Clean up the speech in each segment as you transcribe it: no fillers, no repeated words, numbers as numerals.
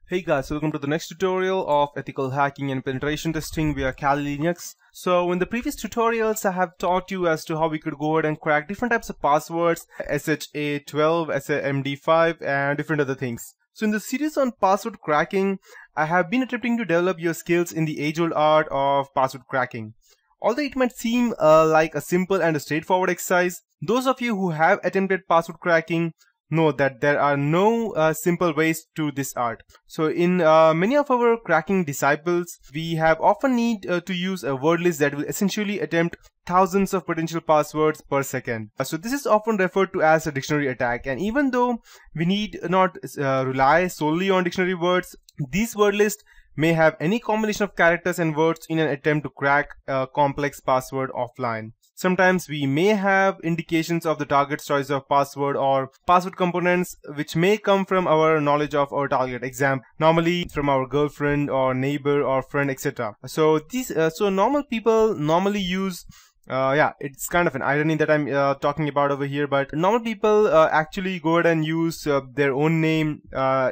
Hey guys, welcome to the next tutorial of ethical hacking and penetration testing via Kali Linux. So in the previous tutorials, I have taught you as to how we could go ahead and crack different types of passwords, SHA-12, SMD5 and different other things. So in the series on password cracking, I have been attempting to develop your skills in the age-old art of password cracking. Although it might seem like a simple and a straightforward exercise, those of you who have attempted password cracking know that there are no simple ways to this art. So in many of our cracking disciples, we have often need to use a word list that will essentially attempt thousands of potential passwords per second. So this is often referred to as a dictionary attack, and even though we need not rely solely on dictionary words, these word lists may have any combination of characters and words in an attempt to crack a complex password offline. Sometimes we may have indications of the target's choice of password or password components which may come from our knowledge of our target. Example, normally from our girlfriend or neighbor or friend, etc. So these normal people normally use it's kind of an irony that I'm talking about over here, but normal people actually go ahead and use their own name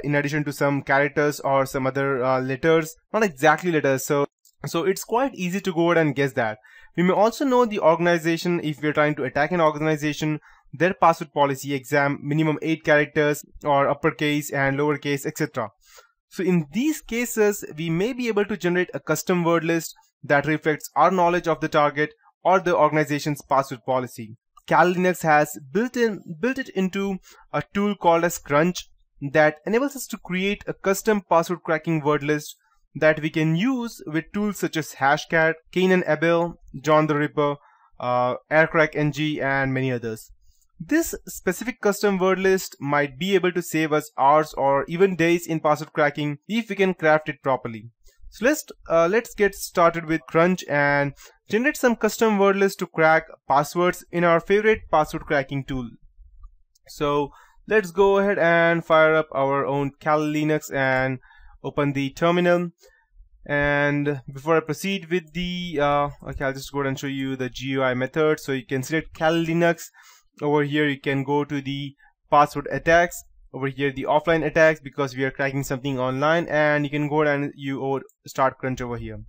in addition to some characters or some other letters, not exactly letters. So it's quite easy to go ahead and guess that. We may also know the organization if we are trying to attack an organization, their password policy, minimum 8 characters or uppercase and lowercase, etc. So in these cases, we may be able to generate a custom word list that reflects our knowledge of the target or the organization's password policy. Kali Linux has built it into a tool called as Crunch that enables us to create a custom password cracking word list that we can use with tools such as Hashcat, Cain and Abel, John the Ripper, AirCrackNG, and many others. This specific custom word list might be able to save us hours or even days in password cracking if we can craft it properly. So let's get started with Crunch and generate some custom word lists to crack passwords in our favorite password cracking tool. So let's go ahead and fire up our own Kali Linux and open the terminal. And before I proceed with the okay, I'll just go ahead and show you the GUI method. So you can select Kali Linux. Over here you can go to the password attacks. Over here the offline attacks, because we are cracking something online, and you can go ahead and start Crunch over here.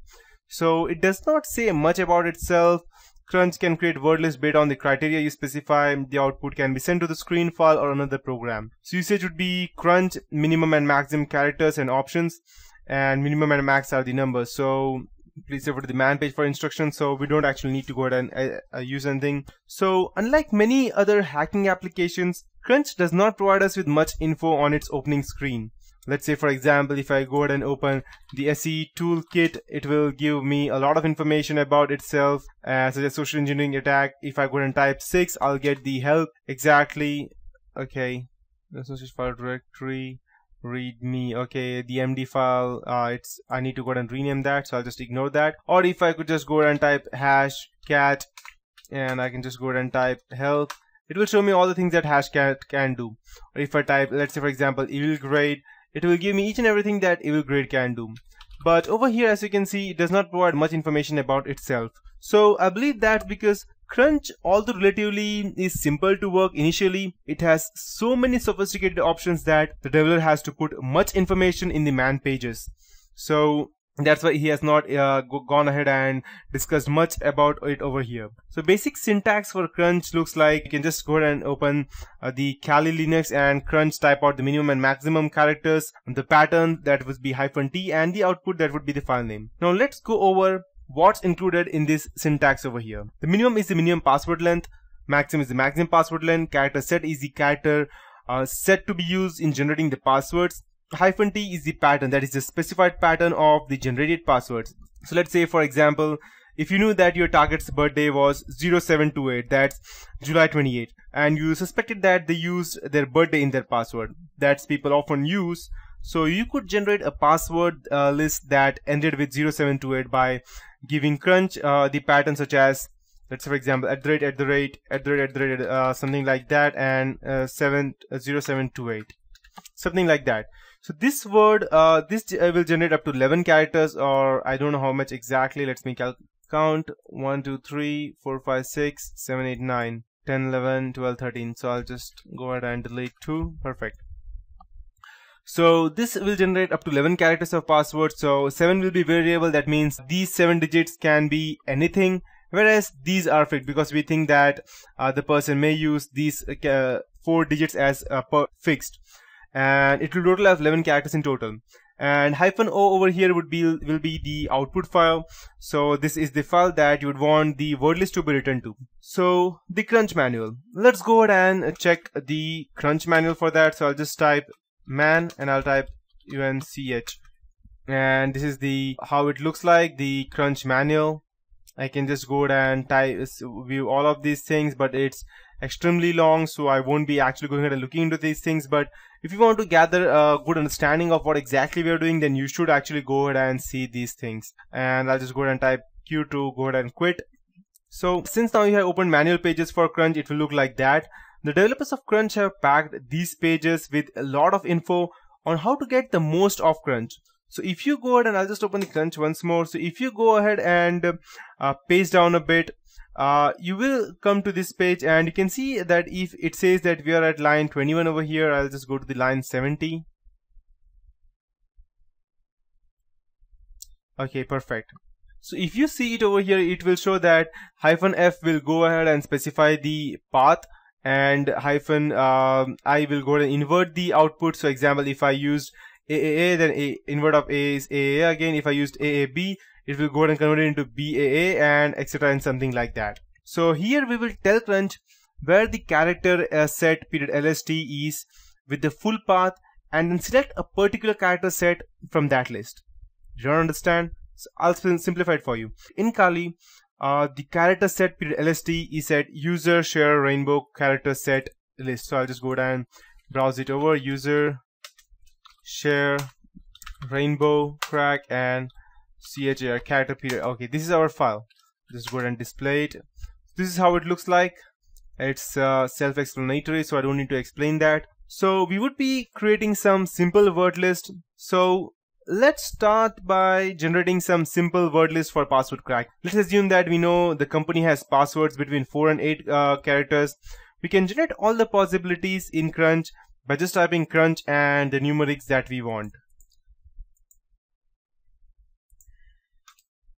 So it does not say much about itself. Crunch can create word lists based on the criteria you specify. The output can be sent to the screen file or another program. So usage would be Crunch, minimum and maximum characters and options, and minimum and max are the numbers. So please refer to the man page for instructions. So we don't actually need to go ahead and use anything. So unlike many other hacking applications, Crunch does not provide us with much info on its opening screen. Let's say, for example, if I go ahead and open the SE toolkit, it will give me a lot of information about itself, such as social engineering attack. If I go ahead and type 6, I'll get the help exactly. Okay, that's not file directory, readme. Okay, the MD file, I need to go ahead and rename that, so I'll just ignore that. Or if I could just go ahead and type hashcat, and I can just go ahead and type help, it will show me all the things that hashcat can do. Or if I type, let's say for example, evil grade, it will give me each and everything that evil grade can do. But over here, as you can see, it does not provide much information about itself. So I believe that because Crunch, although relatively is simple to work initially, it has so many sophisticated options that the developer has to put much information in the man pages. So that's why he has not gone ahead and discussed much about it over here. So basic syntax for Crunch looks like you can just go ahead and open the Kali Linux and Crunch, type out the minimum and maximum characters, the pattern that would be -t, and the output that would be the file name. Now let's go over what's included in this syntax over here. The minimum is the minimum password length, maximum is the maximum password length, character set is the character set to be used in generating the passwords. -t is the pattern, that is the specified pattern of the generated passwords. So let's say, for example, if you knew that your target's birthday was 0728, that's July 28, and you suspected that they used their birthday in their password, that's people often use. So you could generate a password list that ended with 0728 by giving Crunch the pattern such as, let's say for example, @ something like that, and 0728, something like that. So this word, this will generate up to 11 characters, or I don't know how much exactly. Let me count 1, 2, 3, 4, 5, 6, 7, 8, 9, 10, 11, 12, 13. So I'll just go ahead and delete 2. Perfect. So this will generate up to 11 characters of password. So 7 will be variable. That means these 7 digits can be anything, whereas these are fixed because we think that the person may use these 4 digits as fixed, and it will total have 11 characters in total. And -o over here will be the output file. So this is the file that you would want the word list to be written to. So the crunch manual. Let's go ahead and check the crunch manual for that. So I'll just type man and I'll type UNCH, and this is the how it looks like, the crunch manual. I can just go ahead and view all of these things, but it's extremely long, so I won't be actually going ahead and looking into these things. But if you want to gather a good understanding of what exactly we are doing, then you should actually go ahead and see these things. And I'll just go ahead and type Q to go ahead and quit. So since now you have opened manual pages for Crunch, it will look like that. The developers of Crunch have packed these pages with a lot of info on how to get the most of Crunch. So if you go ahead, and I'll just open the Crunch once more. So if you go ahead and paste down a bit, you will come to this page, and you can see that if it says that we are at line 21 over here, I'll just go to the line 70. Okay, perfect. So if you see it over here, it will show that -f will go ahead and specify the path, and -I will go ahead and invert the output. So example, if I used AAA, then invert of A is AAA again. If I used AAB, it will go ahead and convert it into BAA, and etc. and something like that. So here we will tell Crunch where the character set period LST is with the full path, and then select a particular character set from that list. Do you understand? So I'll simplify it for you. In Kali, the character set period LST is at user share rainbow character set list. So I'll just go down and browse it over, user share rainbow crack and CHR character period. Okay, this is our file. Just go ahead and display it. This is how it looks like. It's self-explanatory, so I don't need to explain that. So we would be creating some simple word list. So let's start by generating some simple word list for password crack. Let's assume that we know the company has passwords between 4 and 8 characters. We can generate all the possibilities in Crunch by just typing Crunch and the numerics that we want.